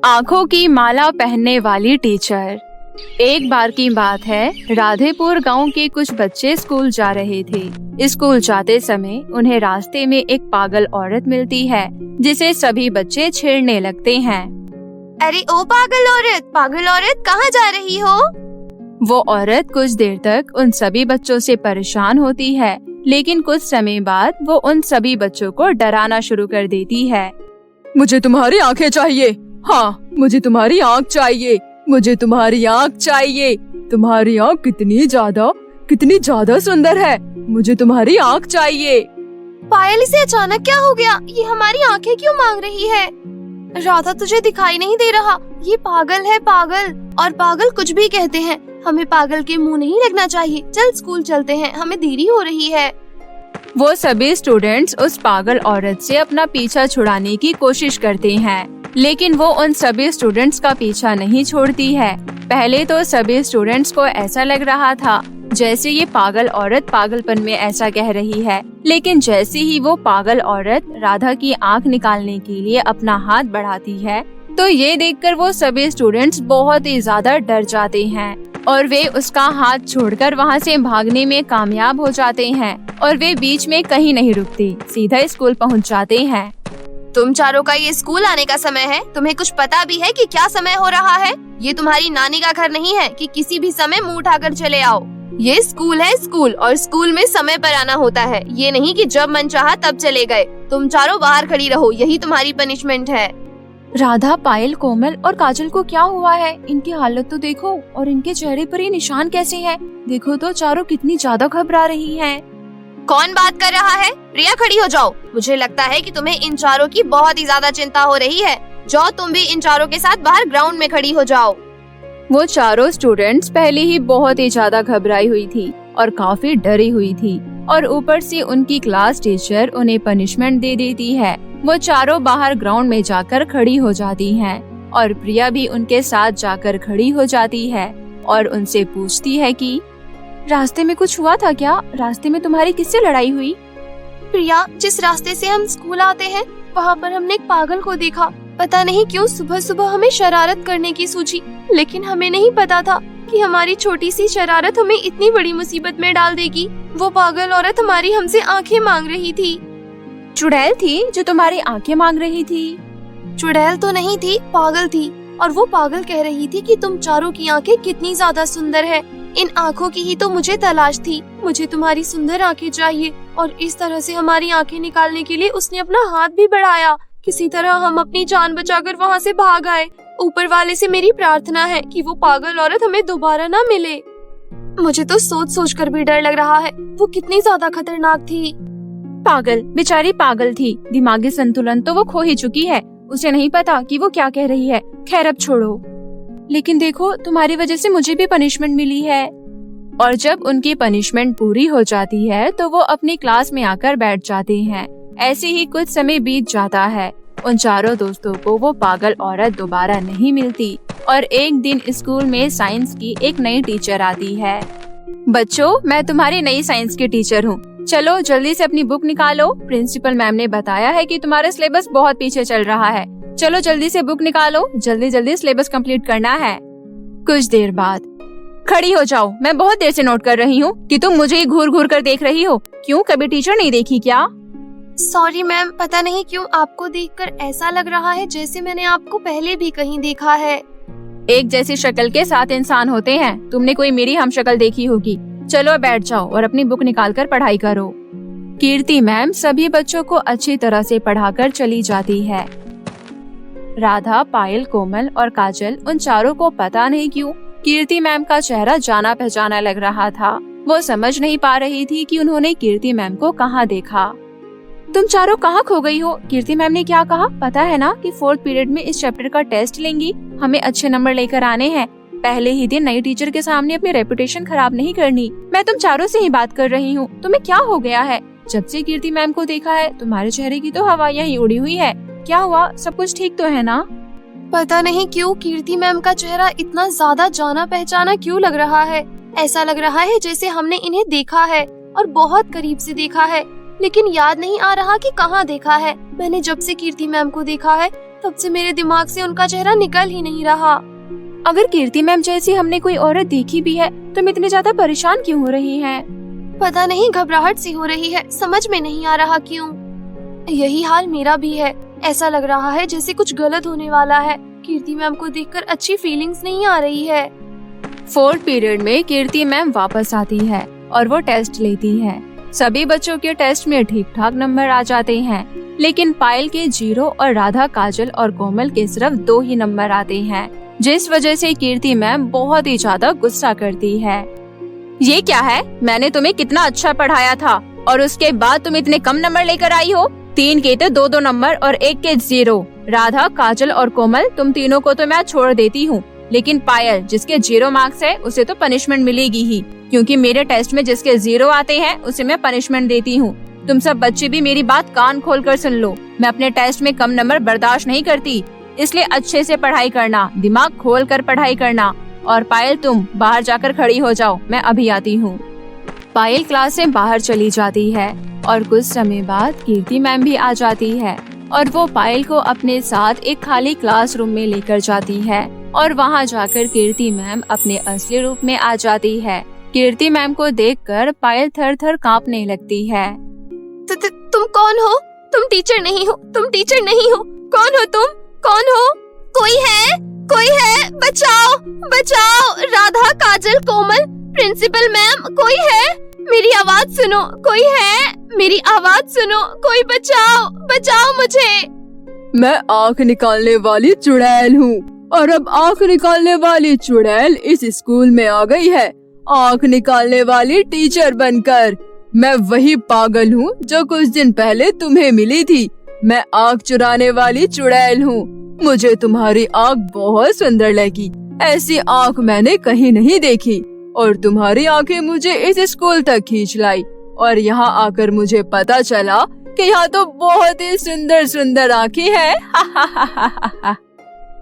आंखों की माला पहनने वाली टीचर। एक बार की बात है, राधेपुर गांव के कुछ बच्चे स्कूल जा रहे थे। स्कूल जाते समय उन्हें रास्ते में एक पागल औरत मिलती है, जिसे सभी बच्चे छेड़ने लगते हैं। अरे ओ पागल औरत कहाँ जा रही हो? वो औरत कुछ देर तक उन सभी बच्चों से परेशान होती है, लेकिन कुछ समय बाद वो उन सभी बच्चों को डराना शुरू कर देती है। मुझे तुम्हारी आंखें चाहिए। हाँ, मुझे तुम्हारी आंख चाहिए। मुझे तुम्हारी आंख चाहिए। तुम्हारी आंख कितनी ज्यादा सुंदर है। मुझे तुम्हारी आंख चाहिए। पायल, इसे अचानक क्या हो गया? ये हमारी आंखें क्यों मांग रही है? राधा, तुझे दिखाई नहीं दे रहा? ये पागल है, पागल। और पागल कुछ भी कहते हैं, हमें पागल के मुंह नहीं लगना चाहिए। चल स्कूल चलते हैं, हमें देरी हो रही है। वो सभी स्टूडेंट्स उस पागल औरत से अपना पीछा छुड़ाने की कोशिश करते हैं, लेकिन वो उन सभी स्टूडेंट्स का पीछा नहीं छोड़ती है। पहले तो सभी स्टूडेंट्स को ऐसा लग रहा था जैसे ये पागल औरत पागलपन में ऐसा कह रही है, लेकिन जैसे ही वो पागल औरत राधा की आंख निकालने के लिए अपना हाथ बढ़ाती है, तो ये देखकर वो सभी स्टूडेंट्स बहुत ही ज्यादा डर जाते हैं और वे उसका हाथ छोड़कर वहाँ से भागने में कामयाब हो जाते हैं और वे बीच में कहीं नहीं रुकते, सीधा स्कूल पहुँच जाते हैं। तुम चारों का ये स्कूल आने का समय है। तुम्हें कुछ पता भी है कि क्या समय हो रहा है? ये तुम्हारी नानी का घर नहीं है कि किसी भी समय मुंह उठाकर चले आओ। ये स्कूल है, स्कूल, और स्कूल में समय पर आना होता है। ये नहीं कि जब मन चाहा तब चले गए। तुम चारों बाहर खड़ी रहो, यही तुम्हारी पनिशमेंट है। राधा, पायल, कोमल और काजल को क्या हुआ है? इनकी हालत तो देखो, और इनके चेहरे पर ये निशान कैसे हैं? देखो तो चारों कितनी ज्यादा घबरा रही हैं। कौन बात कर रहा है? प्रिया, खड़ी हो जाओ। मुझे लगता है कि तुम्हें इन चारों की बहुत ही ज्यादा चिंता हो रही है। जाओ, तुम भी इन चारों के साथ बाहर ग्राउंड में खड़ी हो जाओ। वो चारों स्टूडेंट्स पहले ही बहुत ही ज्यादा घबराई हुई थी और काफी डरी हुई थी, और ऊपर से उनकी क्लास टीचर उन्हें पनिशमेंट दे देती है। वो चारों बाहर ग्राउंड में जाकर खड़ी हो जाती हैं और प्रिया भी उनके साथ जाकर खड़ी हो जाती है और उनसे पूछती है कि रास्ते में कुछ हुआ था क्या? रास्ते में तुम्हारी किससे लड़ाई हुई? प्रिया, जिस रास्ते से हम स्कूल आते हैं वहाँ पर हमने एक पागल को देखा। पता नहीं क्यों सुबह सुबह हमें शरारत करने की सूझी, लेकिन हमें नहीं पता था कि हमारी छोटी सी शरारत हमें इतनी बड़ी मुसीबत में डाल देगी। वो पागल औरत हमारी हमसे आंखें मांग रही थी। चुड़ैल थी जो तुम्हारी आंखें मांग रही थी? चुड़ैल तो नहीं थी, पागल थी। और वो पागल कह रही थी कि तुम चारों की आंखें कितनी ज्यादा सुंदर है। इन आंखों की ही तो मुझे तलाश थी। मुझे तुम्हारी सुंदर आंखें चाहिए। और इस तरह से हमारी आंखें निकालने के लिए उसने अपना हाथ भी बढ़ाया। किसी तरह हम अपनी जान बचाकर वहाँ से भाग आए। ऊपर वाले से मेरी प्रार्थना है कि वो पागल औरत हमें दोबारा ना मिले। मुझे तो सोच कर भी डर लग रहा है, वो कितनी ज्यादा खतरनाक थी। पागल, बेचारी पागल थी। दिमागी संतुलन तो वो खो ही चुकी है। उसे नहीं पता कि वो क्या कह रही है। खैर, अब छोड़ो। लेकिन देखो, तुम्हारी वजह से मुझे भी पनिशमेंट मिली है। और जब उनकी पनिशमेंट पूरी हो जाती है तो वो अपनी क्लास में आकर बैठ जाते हैं। ऐसे ही कुछ समय बीत जाता है। उन चारों दोस्तों को वो पागल औरत दोबारा नहीं मिलती और एक दिन स्कूल में साइंस की एक नई टीचर आती है। बच्चों, मैं तुम्हारी नई साइंस की टीचर हूँ। चलो जल्दी से अपनी बुक निकालो। प्रिंसिपल मैम ने बताया है कि तुम्हारा सिलेबस बहुत पीछे चल रहा है। चलो जल्दी से बुक निकालो, जल्दी सिलेबस कंप्लीट करना है। कुछ देर बाद, खड़ी हो जाओ। मैं बहुत देर से नोट कर रही हूँ कि तुम मुझे ही घूर घूर कर देख रही हो। क्यों, कभी टीचर नहीं देखी क्या? सॉरी मैम, पता नहीं क्यों आपको देखकर ऐसा लग रहा है जैसे मैंने आपको पहले भी कहीं देखा है। एक जैसी शक्ल के 7 इंसान होते हैं। तुमने कोई मेरी हम शक्ल देखी होगी। चलो बैठ जाओ और अपनी बुक निकालकर पढ़ाई करो। कीर्ति मैम सभी बच्चों को अच्छी तरह से पढ़ाकर चली जाती है। राधा, पायल, कोमल और काजल, उन चारों को पता नहीं क्यों कीर्ति मैम का चेहरा जाना पहचाना लग रहा था। वो समझ नहीं पा रही थी कि उन्होंने कीर्ति मैम को कहाँ देखा। तुम चारों कहाँ खो गई हो? कीर्ति मैम ने क्या कहा पता है ना कि 4th पीरियड में इस चैप्टर का टेस्ट लेंगी। हमें अच्छे नंबर लेकर आने हैं। पहले ही दिन नई टीचर के सामने अपनी रेपुटेशन खराब नहीं करनी। मैं तुम चारों से ही बात कर रही हूँ। तुम्हें क्या हो गया है? जब से कीर्ति मैम को देखा है तुम्हारे चेहरे की तो हवा यहीं उड़ी हुई है। क्या हुआ? सब कुछ ठीक तो है ना? पता नहीं क्यों कीर्ति मैम का चेहरा इतना ज्यादा जाना पहचाना क्यों लग रहा है। ऐसा लग रहा है जैसे हमने इन्हें देखा है और बहुत करीब से देखा है, लेकिन याद नहीं आ रहा कि कहाँ देखा है। मैंने जब से कीर्ति मैम को देखा है तब से मेरे दिमाग से उनका चेहरा निकल ही नहीं रहा। अगर कीर्ति मैम जैसी हमने कोई औरत देखी भी है, तुम इतनी ज्यादा परेशान क्यों हो रही हैं? पता नहीं, घबराहट सी हो रही है, समझ में नहीं आ रहा क्यों। यही हाल मेरा भी है। ऐसा लग रहा है जैसे कुछ गलत होने वाला है। कीर्ति मैम को देखकर अच्छी फीलिंग्स नहीं आ रही है। 4th पीरियड में कीर्ति मैम वापस आती है और वो टेस्ट लेती है। सभी बच्चों के टेस्ट में ठीक ठाक नंबर आ जाते हैं, लेकिन पायल के 0 और राधा, काजल और कोमल के सिर्फ 2 ही नंबर आते हैं, जिस वजह से कीर्ति मैम बहुत ही ज्यादा गुस्सा करती है। ये क्या है? मैंने तुम्हें कितना अच्छा पढ़ाया था और उसके बाद तुम इतने कम नंबर लेकर आई हो। 3 के तो 2-2 नंबर और 1 के 0। राधा, काजल और कोमल, तुम तीनों को तो मैं छोड़ देती हूँ, लेकिन पायल जिसके 0 मार्क्स है उसे तो पनिशमेंट मिलेगी ही, क्योंकि मेरे टेस्ट में जिसके 0 आते हैं उसे मैं पनिशमेंट देती हूँ। तुम सब बच्चे भी मेरी बात कान खोल कर सुन लो। मैं अपने टेस्ट में कम नंबर बर्दाश्त नहीं करती, इसलिए अच्छे से पढ़ाई करना, दिमाग खोल कर पढ़ाई करना। और पायल तुम बाहर जाकर खड़ी हो जाओ, मैं अभी आती हूँ। पायल क्लास से बाहर चली जाती है और कुछ समय बाद कीर्ति मैम भी आ जाती है और वो पायल को अपने साथ एक खाली क्लासरूम में लेकर जाती है और वहाँ जाकर कीर्ति मैम अपने असली रूप में आ जाती है। कीर्ति मैम को देखकर पायल थर थर कांपने लगती है। तुम कौन हो? तुम टीचर नहीं हो, तुम टीचर नहीं हो। कौन हो तुम? कौन हो? कोई है? कोई है? बचाओ, बचाओ! राधा, काजल, कोमल, प्रिंसिपल मैम, कोई है? मेरी आवाज सुनो, कोई है? मेरी आवाज सुनो, कोई बचाओ, बचाओ मुझे। मैं आँख निकालने वाली चुड़ैल हूँ और अब आँख निकालने वाली चुड़ैल इस स्कूल में आ गई है, आँख निकालने वाली टीचर बनकर। मैं वही पागल हूँ जो कुछ दिन पहले तुम्हें मिली थी। मैं आँख चुराने वाली चुड़ैल हूँ। मुझे तुम्हारी आँख बहुत सुंदर लगी, ऐसी आँख मैंने कहीं नहीं देखी और तुम्हारी आँखें मुझे इस स्कूल तक खींच लाई और यहाँ आकर मुझे पता चला कि यहाँ तो बहुत ही सुंदर सुंदर आँखें हैं।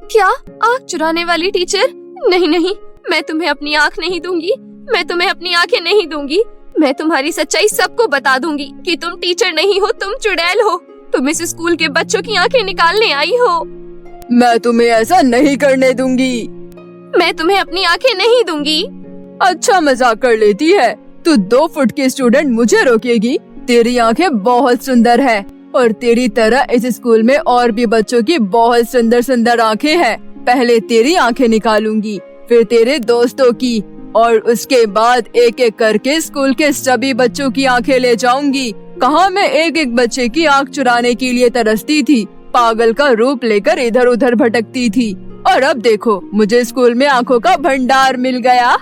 क्या? आँख चुराने वाली टीचर? नहीं नहीं, मैं तुम्हें अपनी आँख नहीं दूंगी, मैं तुम्हें अपनी आँखें नहीं दूंगी। मैं तुम्हारी सच्चाई सबको बता दूंगी कि तुम टीचर नहीं हो, तुम चुड़ैल हो। तुम इस स्कूल के बच्चों की आँखें निकालने आई हो। मैं तुम्हें ऐसा नहीं करने दूंगी। मैं तुम्हें अपनी आँखें नहीं दूंगी। अच्छा मजाक कर लेती है तू। 2 फुट की स्टूडेंट मुझे रोकेगी? तेरी आंखें बहुत सुंदर है और तेरी तरह इस स्कूल में और भी बच्चों की बहुत सुंदर सुंदर आंखें हैं। पहले तेरी आंखें निकालूंगी, फिर तेरे दोस्तों की और उसके बाद एक एक करके स्कूल के सभी बच्चों की आंखें ले जाऊंगी। कहाँ मैं एक एक बच्चे की आंख चुराने के लिए तरसती थी, पागल का रूप लेकर इधर उधर भटकती थी, और अब देखो मुझे स्कूल में आंखों का भंडार मिल गया।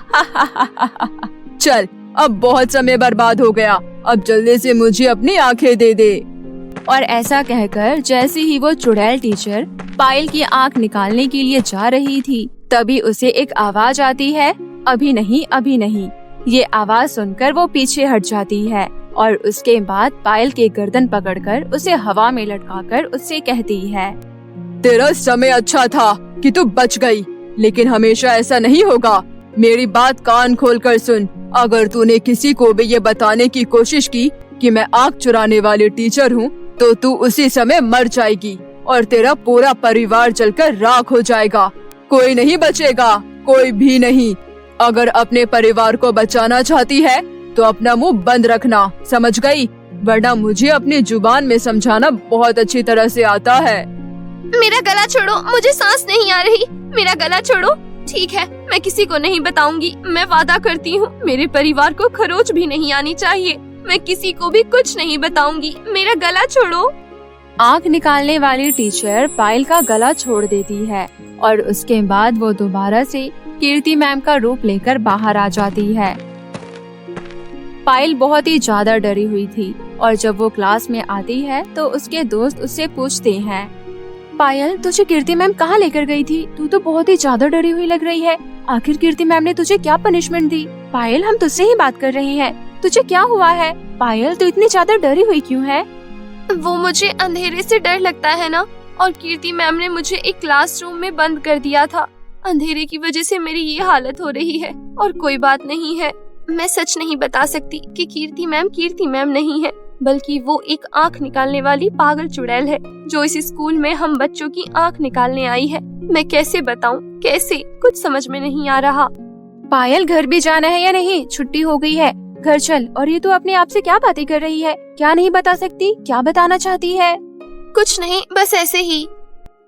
चल अब बहुत समय बर्बाद हो गया, अब जल्दी से मुझे अपनी आंखें दे दे। और ऐसा कहकर जैसे ही वो चुड़ैल टीचर पायल की आंख निकालने के लिए जा रही थी, तभी उसे एक आवाज आती है, अभी नहीं, अभी नहीं। ये आवाज सुनकर वो पीछे हट जाती है और उसके बाद पायल के गर्दन पकड़कर उसे हवा में लटकाकर उससे कहती है, तेरा समय अच्छा था कि तू बच गई, लेकिन हमेशा ऐसा नहीं होगा। मेरी बात कान खोलकर सुन। अगर तूने किसी को भी ये बताने की कोशिश की कि मैं आँख चुराने वाली टीचर हूँ, तो तू उसी समय मर जाएगी और तेरा पूरा परिवार जलकर राख हो जाएगा। कोई नहीं बचेगा, कोई भी नहीं। अगर अपने परिवार को बचाना चाहती है तो अपना मुंह बंद रखना, समझ गई? वरना मुझे अपनी जुबान में समझाना बहुत अच्छी तरह से आता है। मेरा गला छोड़ो, मुझे सांस नहीं आ रही। मेरा गला छोड़ो। ठीक है, मैं किसी को नहीं बताऊंगी। मैं वादा करती हूँ, मेरे परिवार को खरोच भी नहीं आनी चाहिए। मैं किसी को भी कुछ नहीं बताऊंगी। मेरा गला छोड़ो। आँख निकालने वाली टीचर पायल का गला छोड़ देती है और उसके बाद वो दोबारा से कीर्ति मैम का रूप लेकर बाहर आ जाती है। पायल बहुत ही ज्यादा डरी हुई थी और जब वो क्लास में आती है तो उसके दोस्त उससे पूछते हैं, पायल तुझे कीर्ति मैम कहाँ लेकर गई थी? तू तो बहुत ही ज्यादा डरी हुई लग रही है। आखिर कीर्ति मैम ने तुझे क्या पनिशमेंट दी? पायल हम तुझसे ही बात कर रहे हैं, तुझे क्या हुआ है? पायल तू इतनी ज्यादा डरी हुई क्यों है? वो मुझे अंधेरे से डर लगता है ना, और कीर्ति मैम ने मुझे एक क्लासरूम में बंद कर दिया था। अंधेरे की वजह से मेरी ये हालत हो रही है। और कोई बात नहीं है, मैं सच नहीं बता सकती कि कीर्ति मैम नहीं है। बल्कि वो एक आँख निकालने वाली पागल चुड़ैल है जो इस स्कूल में हम बच्चों की आँख निकालने आई है। मैं कैसे बताऊं, कैसे, कुछ समझ में नहीं आ रहा। पायल, घर भी जाना है या नहीं? छुट्टी हो गई है, घर चल। और ये तो अपने आप से क्या बातें कर रही है? क्या नहीं बता सकती? क्या बताना चाहती है? कुछ नहीं, बस ऐसे ही।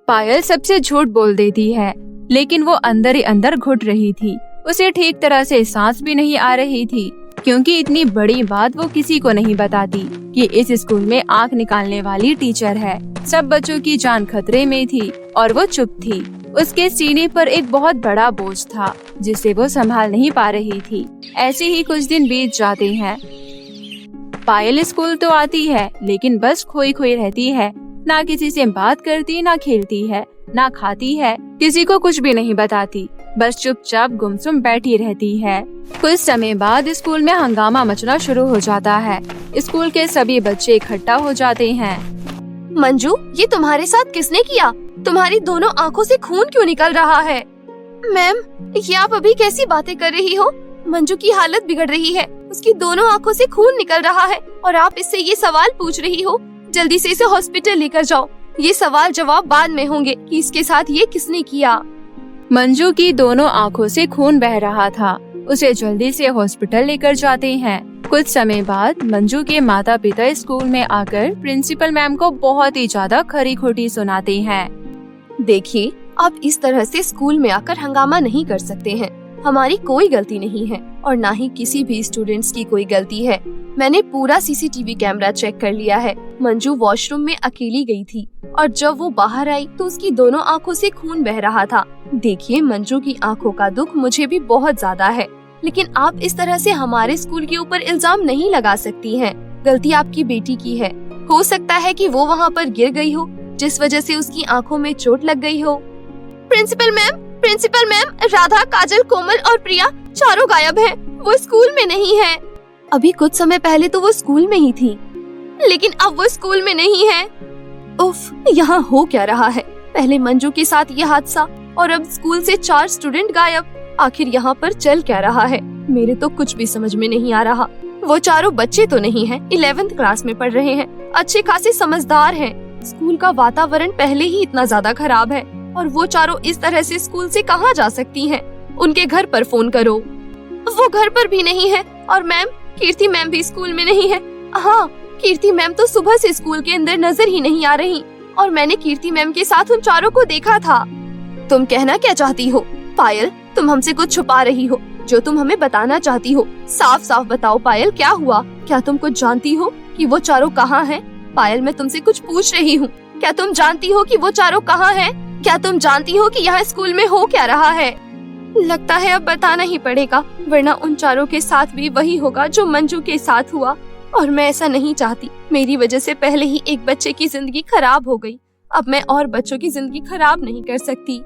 पायल सबसे झूठ बोल देती है, लेकिन वो अंदर ही अंदर घुट रही थी। उसे ठीक तरह से सांस भी नहीं आ रही थी, क्योंकि इतनी बड़ी बात वो किसी को नहीं बताती कि इस स्कूल में आँख निकालने वाली टीचर है। सब बच्चों की जान खतरे में थी और वो चुप थी। उसके सीने पर एक बहुत बड़ा बोझ था जिसे वो संभाल नहीं पा रही थी। ऐसे ही कुछ दिन बीत जाते हैं। पायल स्कूल तो आती है, लेकिन बस खोई खोई रहती है। ना किसी से बात करती, ना खेलती है, ना खाती है, किसी को कुछ भी नहीं बताती, बस चुपचाप गुमसुम बैठी रहती है। कुछ समय बाद स्कूल में हंगामा मचना शुरू हो जाता है। स्कूल के सभी बच्चे इकट्ठा हो जाते हैं। मंजू, ये तुम्हारे साथ किसने किया? तुम्हारी दोनों आँखों से खून क्यों निकल रहा है? मैम, ये आप अभी कैसी बातें कर रही हो? मंजू की हालत बिगड़ रही है, उसकी दोनों आँखों से खून निकल रहा है और आप इससे ये सवाल पूछ रही हो? जल्दी से इसे हॉस्पिटल लेकर जाओ। ये सवाल जवाब बाद में होंगे कि इसके साथ ये किसने किया। मंजू की दोनों आँखों से खून बह रहा था। उसे जल्दी से हॉस्पिटल लेकर जाते हैं। कुछ समय बाद मंजू के माता पिता स्कूल में आकर प्रिंसिपल मैम को बहुत ही ज्यादा खरी खोटी सुनाते हैं। देखिए, आप इस तरह से स्कूल में आकर हंगामा नहीं कर सकते हैं। हमारी कोई गलती नहीं है और ना ही किसी भी स्टूडेंट्स की कोई गलती है। मैंने पूरा सीसीटीवी कैमरा चेक कर लिया है। मंजू वॉशरूम में अकेली गई थी और जब वो बाहर आई तो उसकी दोनों आँखों से खून बह रहा था। देखिए, मंजू की आँखों का दुख मुझे भी बहुत ज्यादा है, लेकिन आप इस तरह से हमारे स्कूल के ऊपर इल्जाम नहीं लगा सकती हैं। गलती आपकी बेटी की है। हो सकता है कि वो वहाँ पर गिर गई हो, जिस वजह से उसकी आँखों में चोट लग गई हो। प्रिंसिपल मैम, राधा, काजल, कोमल और प्रिया चारों गायब हैं। वो स्कूल में नहीं है। अभी कुछ समय पहले तो वो स्कूल में ही थी, लेकिन अब वो स्कूल में नहीं है। उफ, यहाँ हो क्या रहा है? पहले मंजू के साथ ये हादसा और अब स्कूल से 4 स्टूडेंट गायब। आखिर यहाँ पर चल क्या रहा है? मेरे तो कुछ भी समझ में नहीं आ रहा। वो चारों बच्चे तो नहीं हैं, 11th क्लास में पढ़ रहे हैं, अच्छे खासे समझदार हैं। स्कूल का वातावरण पहले ही इतना ज्यादा खराब है और वो चारों इस तरह से स्कूल से कहाँ जा सकती हैं? उनके घर पर फोन करो। वो घर पर भी नहीं है। और मैम, कीर्ति मैम भी स्कूल में नहीं है। हाँ, कीर्ति मैम तो सुबह से स्कूल के अंदर नजर ही नहीं आ रही और मैंने कीर्ति मैम के साथ उन चारों को देखा था। तुम कहना क्या चाहती हो? पायल, तुम हमसे कुछ छुपा रही हो। जो तुम हमें बताना चाहती हो, साफ साफ बताओ पायल, क्या हुआ? क्या तुम कुछ जानती हो कि वो चारों कहाँ हैं? पायल, मैं तुमसे कुछ पूछ रही हूँ। क्या तुम जानती हो कि वो चारों कहाँ हैं? क्या तुम जानती हो कि यहाँ स्कूल में हो क्या रहा है? लगता है अब बताना ही पड़ेगा, वरना उन चारों के साथ भी वही होगा जो मंजू के साथ हुआ और मैं ऐसा नहीं चाहती। मेरी वजह से पहले ही एक बच्चे की जिंदगी खराब हो गई, अब मैं और बच्चों की जिंदगी खराब नहीं कर सकती।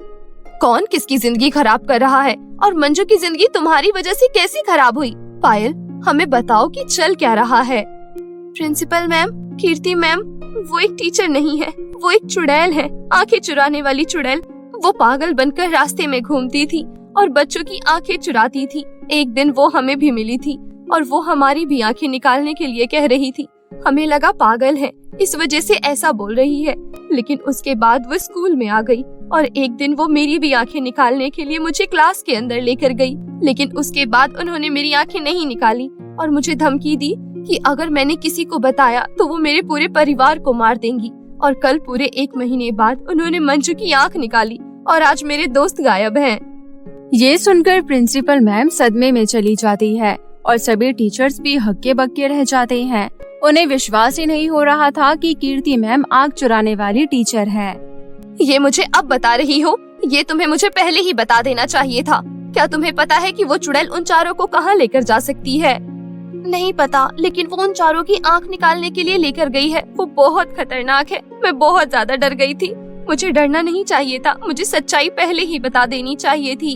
कौन किसकी जिंदगी खराब कर रहा है? और मंजू की जिंदगी तुम्हारी वजह से कैसी खराब हुई? पायल, हमें बताओ कि चल क्या रहा है? प्रिंसिपल मैम, कीर्ति मैम वो एक टीचर नहीं है, वो एक चुड़ैल है, आंखें चुराने वाली चुड़ैल। वो पागल बनकर रास्ते में घूमती थी और बच्चों की आंखें चुराती थी। एक दिन वो हमें भी मिली थी और वो हमारी भी आंखें निकालने के लिए कह रही थी। हमें लगा पागल है, इस वजह से ऐसा बोल रही है, लेकिन उसके बाद वो स्कूल में आ गई और एक दिन वो मेरी भी आंखें निकालने के लिए मुझे क्लास के अंदर लेकर गई। लेकिन उसके बाद उन्होंने मेरी आंखें नहीं निकाली और मुझे धमकी दी कि अगर मैंने किसी को बताया तो वो मेरे पूरे परिवार को मार देंगी। और कल पूरे 1 महीने बाद उन्होंने मंजू की आंख निकाली और आज मेरे दोस्त गायब हैं। ये सुनकर प्रिंसिपल मैम सदमे में चली जाती है और सभी टीचर्स भी हक्के बक्के रह जाते हैं। उन्हें विश्वास ही नहीं हो रहा था कि कीर्ति मैम आंख चुराने वाली टीचर है। ये मुझे अब बता रही हो? ये तुम्हें मुझे पहले ही बता देना चाहिए था। क्या तुम्हें पता है कि वो चुड़ैल उन चारों को कहाँ लेकर जा सकती है? नहीं पता, लेकिन वो उन चारों की आंख निकालने के लिए लेकर गई है। वो बहुत खतरनाक है। मैं बहुत ज्यादा डर गई थी। मुझे डरना नहीं चाहिए था, मुझे सच्चाई पहले ही बता देनी चाहिए थी।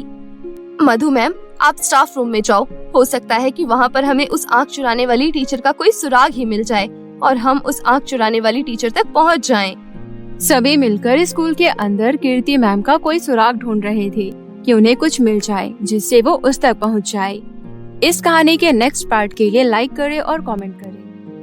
मधु मैम, आप स्टाफ रूम में जाओ। हो सकता है कि वहाँ पर हमें उस आंख चुराने वाली टीचर का कोई सुराग ही मिल जाए और हम उस आंख चुराने वाली टीचर तक पहुँच जाएं। सभी मिलकर स्कूल के अंदर कीर्ति मैम का कोई सुराग ढूंढ रहे थे कि उन्हें कुछ मिल जाए जिससे वो उस तक पहुँच जाए। इस कहानी के नेक्स्ट पार्ट के लिए लाइक करें और कमेंट करें।